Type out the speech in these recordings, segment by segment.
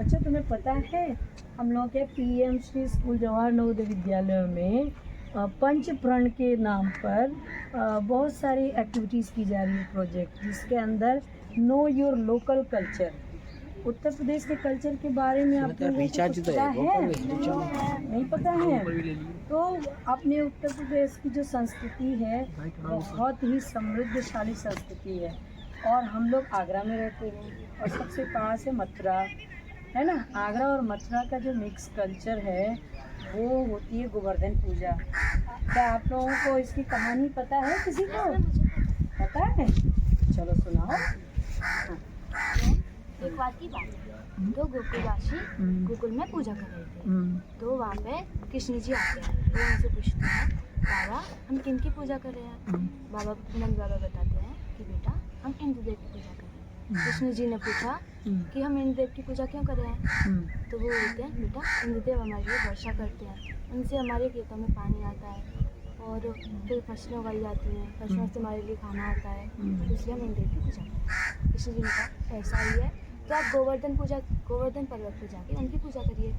अच्छा, तुम्हें पता है हम लोग के पीएम श्री स्कूल जवाहर नवोदय विद्यालय में पंच प्रण के नाम पर बहुत सारी एक्टिविटीज़ की जा रही है, प्रोजेक्ट जिसके अंदर know your local culture, Uttar Pradesh के कल्चर के बारे में आप लोगों को कुछ पता है? नहीं पता है? तो अपने उत्तर प्रदेश की जो संस्कृति है बहुत ही समृद्धशाली संस्कृति है, और हम लोग आगरा में रहते हैं और सबसे पास है मथुरा, है ना। आगरा और मथुरा का जो मिक्स कल्चर है वो होती है गोवर्धन पूजा। क्या आप लोगों को इसकी कहानी पता है? किसी को पता है? चलो सुनाओ। एक बार की बात है, तो गोकुलवासी गोकुल में पूजा कर रहे थे। तो वहाँ पे कृष्ण जी आते हैं, तो उनसे पूछते हैं, बाबा हम किन की पूजा कर रहे हैं? बाबा नंद बाबा बताते हैं कि बेटा हम इंद्रदेव की पूजा कर रहे हैं। कृष्ण जी ने पूछा कि हम इंद्रदेव की पूजा क्यों कर रहे हैं? तो वो बोलते हैं, बेटा इंद्रदेव हमारे लिए वर्षा करते हैं, उनसे हमारे खेतों में पानी आता है और फिर फसलें उगाई जाती हैं, फसलों से हमारे लिए खाना आता है, इसलिए हम इंद्रदेव की पूजा करते हैं। कृष्ण जी ने कहा ऐसा ही है तो आप गोवर्धन पर्वत पर जाके उनकी पूजा करिए,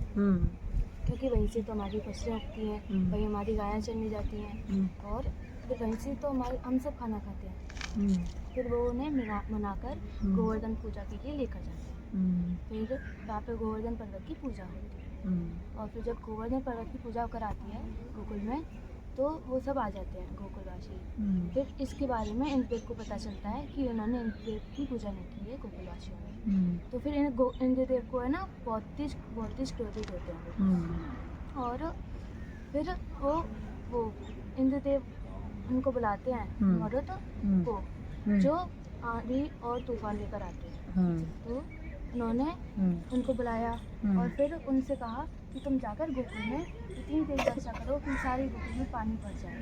क्योंकि वहीं से तो हमारी फसलें उगती हैं, वहीं हमारी गायें चरने जाती हैं और फिर वहीं से तो हम सब खाना खाते हैं। फिर वो उन्हें मनाकर गोवर्धन पूजा के लिए लेकर जाते हैं। फिर वहाँ पे गोवर्धन पर्वत की पूजा होती है, और फिर जब गोवर्धन पर्वत की पूजा होकर आती है गोकुल में, तो वो सब आ जाते हैं गोकुलवासी। फिर इसके बारे में इंद्रदेव को पता चलता है कि उन्होंने इंद्रदेव की पूजा नहीं की है गोकुलवासियों ने। तो फिर इंद्रदेव को है ना बहुत ही क्रोधित होते हैं, और फिर वो इंद्रदेव उनको बुलाते हैं मरुत को, जो आंधी और तूफान लेकर आते हैं। तो उन्होंने उनको बुलाया और फिर उनसे कहा कि तुम जाकर गोकुल में इतनी तेज वर्षा करो कि सारे गोकुल में पानी भर जाए।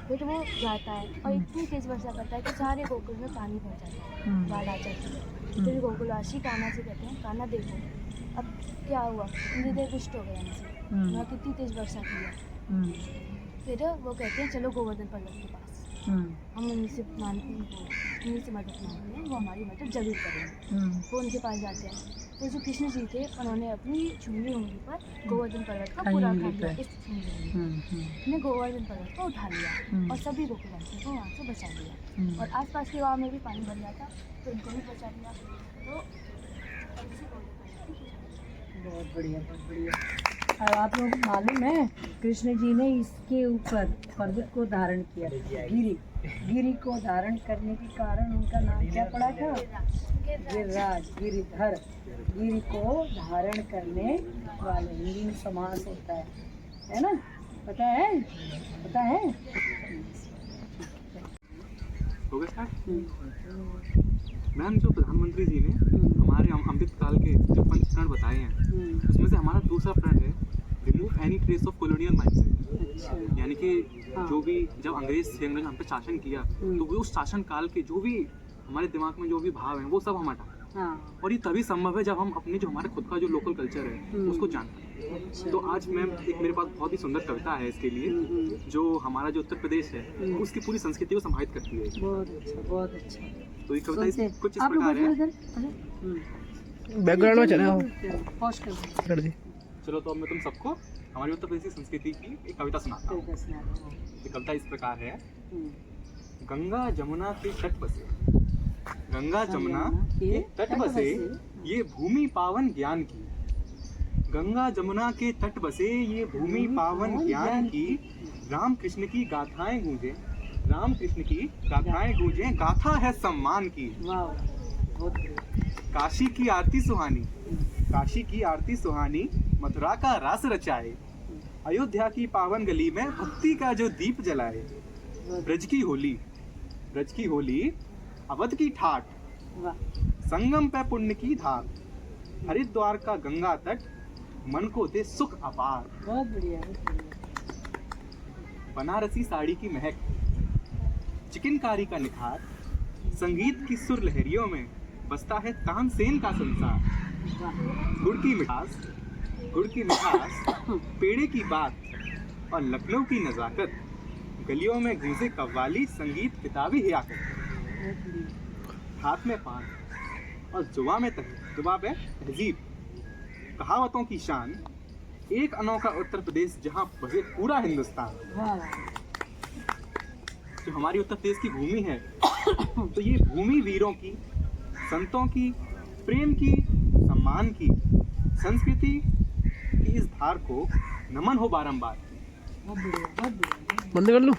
फिर वो जाता है और इतनी तेज वर्षा करता है कि सारे गोकुल में पानी भर जाता है, बाढ़ आ जाती है। फिर गोकुलवासी कान्हा से कहते हैं, कान्हा देखो अब क्या हुआ, इंद्रदेव रुष्ट हो गए हमसे, उन्होंने कितनी तेज वर्षा की है। फिर वो कहते हैं चलो गोवर्धन पर्वत के पास, हम उनसे मदद मांगते हैं, वो हमारी मदद जरूर करेंगे। वो उनके पास जाते हैं। तो जो कृष्ण जी थे उन्होंने अपनी छुरी उंगली पर गोवर्धन पर्वत का पूरा उठा लिया, इस ने गोवर्धन पर्वत को उठा लिया और सभी गोकुलवासियों को वहाँ से बचा लिया, और आसपास के गाँव में भी पानी भर जाता तो उनको भी बचा लिया। तो बहुत बढ़िया, बहुत बढ़िया। और आप लोगों को मालूम है कृष्ण जी ने इसके ऊपर पर्वत को धारण किया, गिरी को धारण करने के कारण उनका नाम क्या पड़ा था? गिरिराज, गिरिधर। गिरी को धारण करने वाले, हिंदी में समास होता है ना। पता है? पता है? मैम, जो प्रधानमंत्री जी ने हमारे अमृत काल के जो पंच प्रण बताए हैं, उसमें से हमारा दूसरा प्रण है remove any trace of colonial mindset. यानी कि जो भी जब अंग्रेज हम पे शासन किया, तो वो उस शासन काल के जो भी हमारे दिमाग में जो भी भाव हैं वो सब हम हटा। और ये तभी संभव है जब हम अपने जो हमारे खुद का जो लोकल कल्चर है उसको जानते हैं। तो आज मैम एक मेरे पास बहुत ही सुंदर कविता है इसके लिए, जो हमारा जो उत्तर प्रदेश है उसकी पूरी संस्कृति को समाहित करती है। बहुत अच्छा, बहुत अच्छा। तो ये कविता कुछ इस प्रकार है। बैकग्राउंड में चला चलो, तो अब मैं तुम सबको हमारी उत्तर प्रदेश की संस्कृति की एक कविता सुनाता हूँ। ये कविता इस प्रकार है। गंगा जमुना के तट बसे, गंगा जमुना के तट बसे ये भूमि पावन ज्ञान की। गंगा जमुना के तट बसे ये भूमि पावन ज्ञान की। राम कृष्ण की गाथाएं गूंजे, राम कृष्ण की गाथाएं गूंजे, गाथा है सम्मान की। काशी की आरती सुहानी, काशी की आरती सुहानी, मथुरा का रास रचाए। अयोध्या की पावन गली में भक्ति का जो दीप जलाए। ब्रज की होली, ब्रज की होली, अवध की ठाठ, संगम पे पुण्य की धार। हरिद्वार का गंगा तट मन को दे सुख अपार। बहुत बढ़िया। बनारसी साड़ी की महक, चिकनकारी का निखार, संगीत की सुर लहरियों में बसता है तानसेन का संसार। गुड़ की मिठास, गुड़ की मिठास, पेड़े की बात और लखनऊ की नजाकत, गलियों में गूंजे कव्वाली, संगीत किताबी हियाकत। हाथ में पान और जुबा पे तहजीब, कहावतों की शान, एक अनोखा उत्तर प्रदेश जहां बसे पूरा हिंदुस्तान। वाह जो हमारी उत्तर प्रदेश की भूमि है, तो ये भूमि वीरों की, संतों की, प्रेम की, सम्मान की, संस्कृति की इस धार को नमन हो बारंबार। बहुत बढ़िया बहुत बढ़िया। बंद कर लूं?